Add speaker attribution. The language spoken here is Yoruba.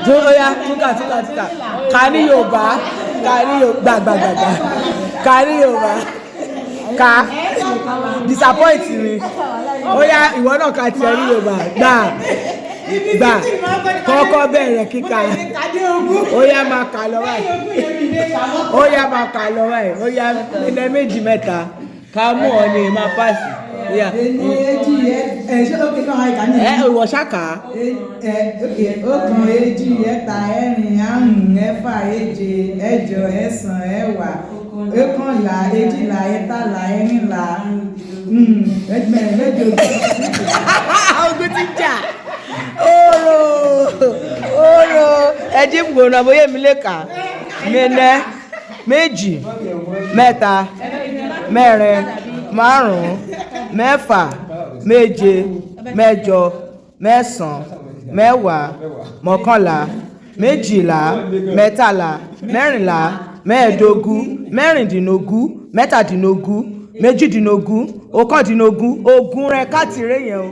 Speaker 1: Oya, túkà. Ká ní Yorùbá. Gbàgbàgbàgbà. Ká ní Yorùbá. Ká. Disappoint mi. Oya, ìwọ náà ká tiẹ̀ ní Yorùbá. Gbà. Kọ́kọ́ bẹ̀rẹ̀ kíkà. Oya máa kà lọ báyìí. Oya ilẹ̀ méjì mẹ́ta. Ká mú ọ ní máa pàṣẹ. Ìwọ ṣáka.
Speaker 2: 1 2 3 4 5 6 7 8 9 10 11 12
Speaker 1: Ogun ti jà. Oro. Ẹjí gbòòrò bóyá mi lè kà. Mẹ́nẹ́, méjì, mẹ́ta, mẹ́rin, márùn-ún, mẹ́fà, méje, mẹ́jọ, mẹ́sàn-án, mẹ́wàá, mọ́kànlá, méjìlá, mẹ́tàlá, mẹ́rìnlá, mẹ́ẹ̀ẹ́dógún, mẹ́rìndínlógún, mẹ́tàdínlógún, méjìdínlógún, ọ̀kàndínlógún, ogún rẹ káàtì rẹ yẹn o.